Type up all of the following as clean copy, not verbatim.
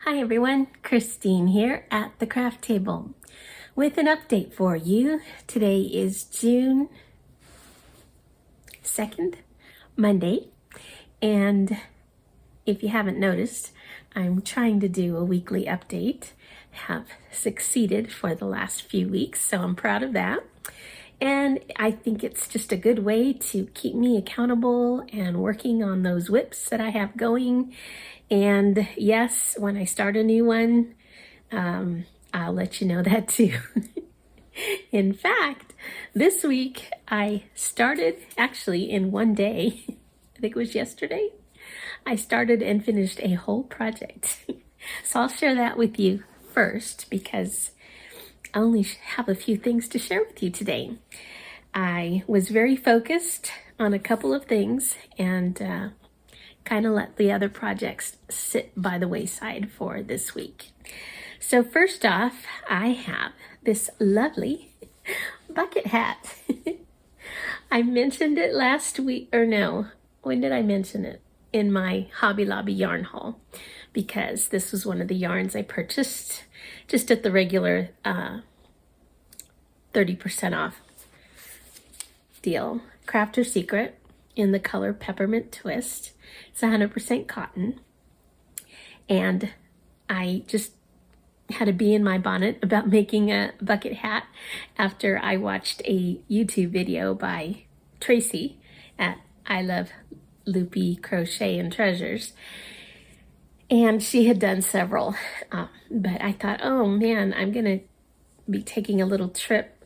Hi everyone, Christine here at the Craft Table with an update for you. Today is June 2nd, Monday, and if you haven't noticed, I'm trying to do a weekly update. Have succeeded for the last few weeks, so I'm proud of that. And I think it's just a good way to keep me accountable and working on those whips that I have going. And yes, when I start a new one, I'll let you know that too. In fact, this week I started actually in one day. I think it was yesterday. I started and finished a whole project. So I'll share that with you first because I only have a few things to share with you today. I was very focused on a couple of things and kind of let the other projects sit by the wayside for this week. So first off, I have this lovely bucket hat. I mentioned it last week, or no, when did I mention it? In my Hobby Lobby yarn haul, because this was one of the yarns I purchased just at the regular 30% off deal. Crafter's Secret in the color Peppermint Twist. It's 100% cotton. And I just had a bee in my bonnet about making a bucket hat after I watched a YouTube video by Tracy at I Love Loopy Crochet and Treasures. And she had done several, but I thought, oh man, I'm gonna be taking a little trip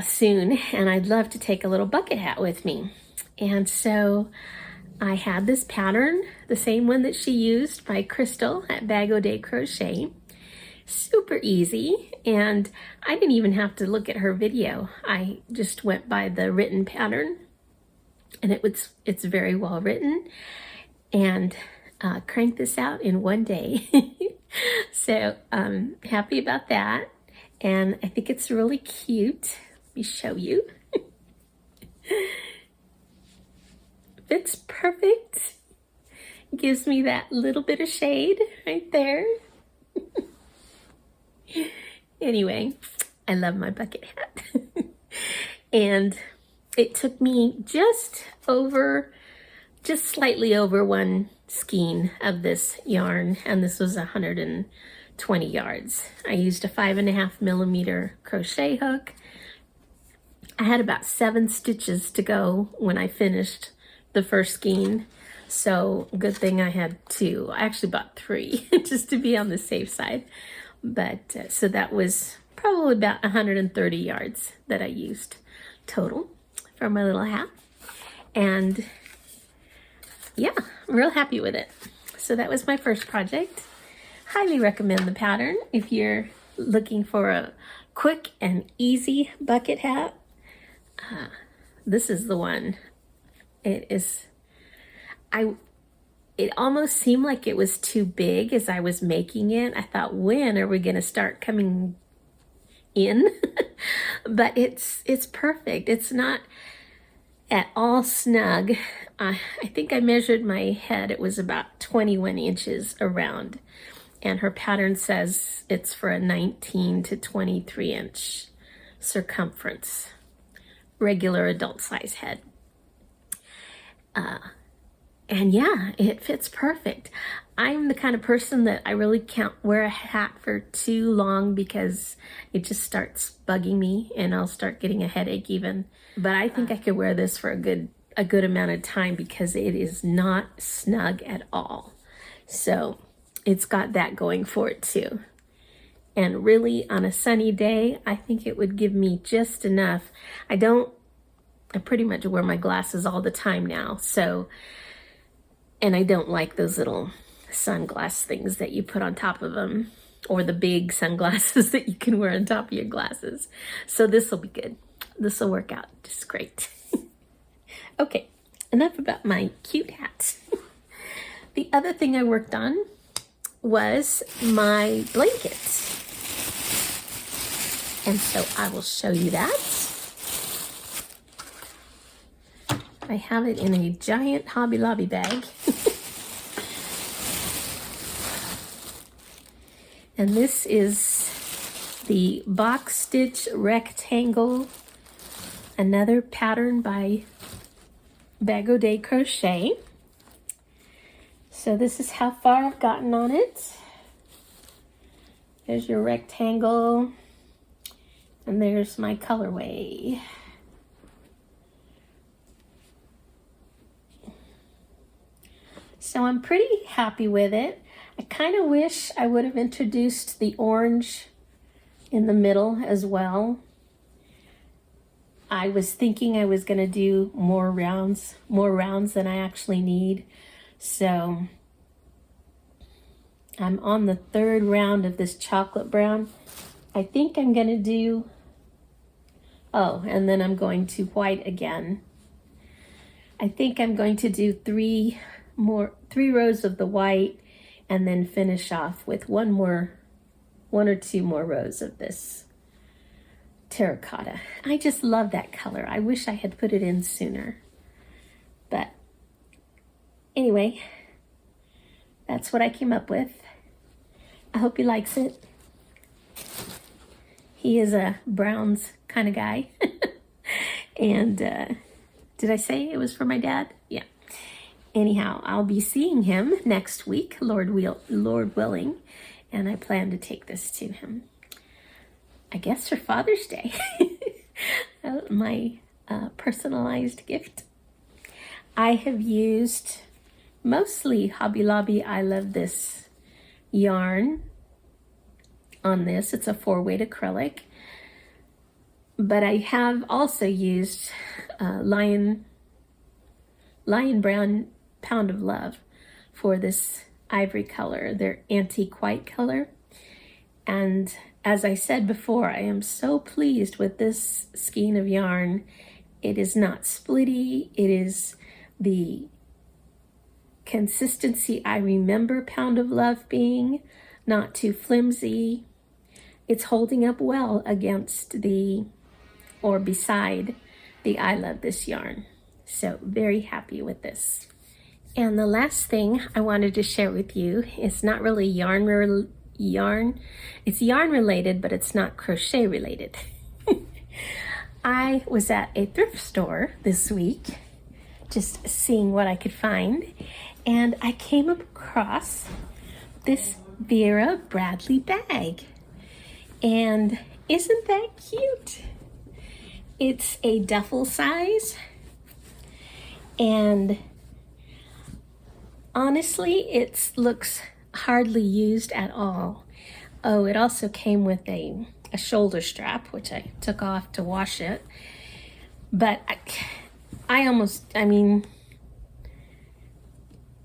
soon, and I'd love to take a little bucket hat with me. And so I had this pattern, the same one that she used by Crystal at Bag O' Day Crochet. Super easy, and I didn't even have to look at her video. I just went by the written pattern, and it's very well written, and cranked this out in one day. So I'm happy about that, and I think it's really cute. Let me show you. Fits perfect. Gives me that little bit of shade right there. Anyway, I love my bucket hat. And it took me just slightly over one skein of this yarn, and this was 120 yards. I used a 5.5 millimeter crochet hook. I had about 7 stitches to go when I finished the first skein, so good thing I had 2. I actually bought 3 just to be on the safe side. But so that was probably about 130 yards that I used total for my little hat. And yeah, I'm real happy with it. So that was my first project. Highly recommend the pattern if you're looking for a quick and easy bucket hat. This is the one. It almost seemed like it was too big as I was making it. I thought, when are we gonna start coming in? But it's perfect. It's not at all snug. I think I measured my head. It was about 21 inches around, and her pattern says it's for a 19 to 23 inch circumference, regular adult size head. And yeah, it fits perfect. I'm the kind of person that I really can't wear a hat for too long because it just starts bugging me and I'll start getting a headache even. But I think I could wear this for a good amount of time because it is not snug at all. So it's got that going for it too. And really on a sunny day, I think it would give me just enough. I pretty much wear my glasses all the time now. So, and I don't like those little sunglass things that you put on top of them, or the big sunglasses that you can wear on top of your glasses. So this will be good. This will work out just great. Okay, enough about my cute hat. The other thing I worked on was my blankets. And so I will show you that. I have it in a giant Hobby Lobby bag. And this is the box stitch rectangle, another pattern by Bag-O-Day Crochet. So this is how far I've gotten on it. There's your rectangle, and there's my colorway. So I'm pretty happy with it. I kind of wish I would have introduced the orange in the middle as well. I was thinking I was going to do more rounds than I actually need. So I'm on the 3rd round of this chocolate brown. I think I'm going to do, oh, and then I'm going to white again. I think I'm going to do 3 rows of the white and then finish off with one or two more rows of this terracotta. I just love that color. I wish I had put it in sooner. But anyway, that's what I came up with. I hope he likes it. He is a Browns kind of guy. And did I say it was for my dad? Yeah. Anyhow, I'll be seeing him next week, Lord willing, and I plan to take this to him, I guess, for Father's Day. My personalized gift. I have used mostly Hobby Lobby I Love This yarn on this. It's a 4-weight acrylic. But I have also used Lion Brown Pound of Love for this ivory color, their antique white color. And as I said before, I am so pleased with this skein of yarn. It is not splitty. It is the consistency I remember Pound of Love being, not too flimsy. It's holding up well against or beside the I Love This yarn. So very happy with this. And the last thing I wanted to share with you is not really yarn. It's yarn related, but it's not crochet related. I was at a thrift store this week, just seeing what I could find, and I came across this Vera Bradley bag. And isn't that cute? It's a duffel size, and honestly, it looks hardly used at all. Oh, it also came with a shoulder strap, which I took off to wash it. But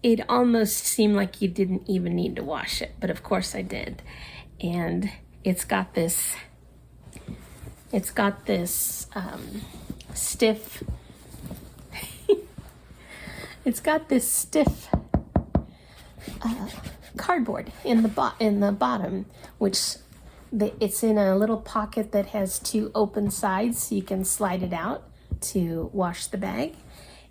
it almost seemed like you didn't even need to wash it, but of course I did. And it's got this stiff cardboard in the bottom, which it's in a little pocket that has 2 open sides, so you can slide it out to wash the bag.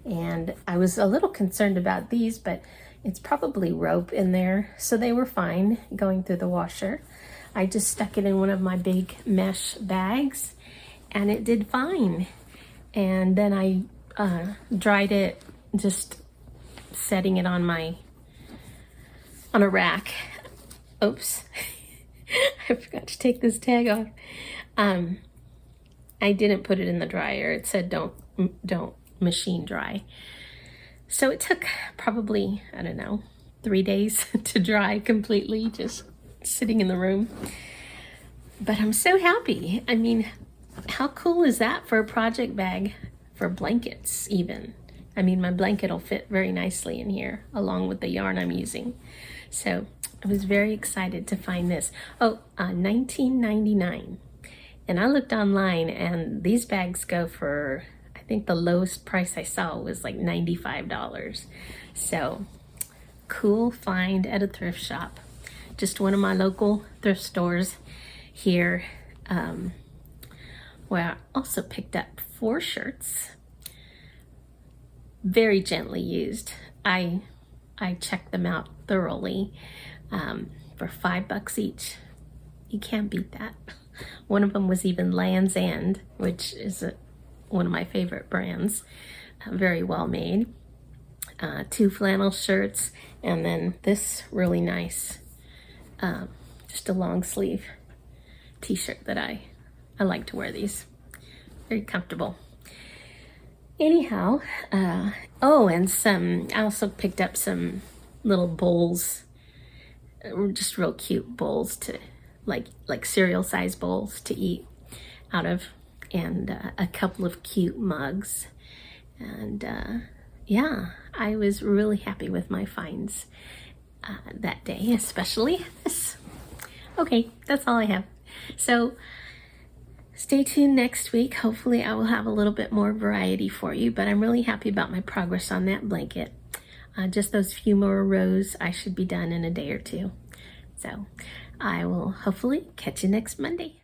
And I was a little concerned about these, but it's probably rope in there, so they were fine going through the washer. I just stuck it in one of my big mesh bags, and it did fine. And then I dried it, just setting it on a rack. Oops. I forgot to take this tag off. I didn't put it in the dryer. It said don't machine dry. So it took probably, 3 days to dry completely, just sitting in the room. But I'm so happy. I mean, how cool is that for a project bag for blankets even? I mean, my blanket will fit very nicely in here along with the yarn I'm using. So I was very excited to find this. Oh, $19.99. And I looked online, and these bags go for, I think the lowest price I saw was like $95. So cool find at a thrift shop. Just one of my local thrift stores here, where I also picked up 4 shirts. Very gently used. I checked them out thoroughly, for $5 each You can't beat that. One of them was even Land's End, which is one of my favorite brands. Very well made. 2 flannel shirts, and then this really nice, just a long sleeve t-shirt that I like to wear these. Very comfortable. Anyhow, oh, and I also picked up some little bowls, just real cute bowls to, like cereal size bowls to eat out of, and a couple of cute mugs. And yeah, I was really happy with my finds that day, especially this. Okay, that's all I have. So stay tuned next week. Hopefully I will have a little bit more variety for you, but I'm really happy about my progress on that blanket. Just those few more rows, I should be done in a day or two. So I will hopefully catch you next Monday.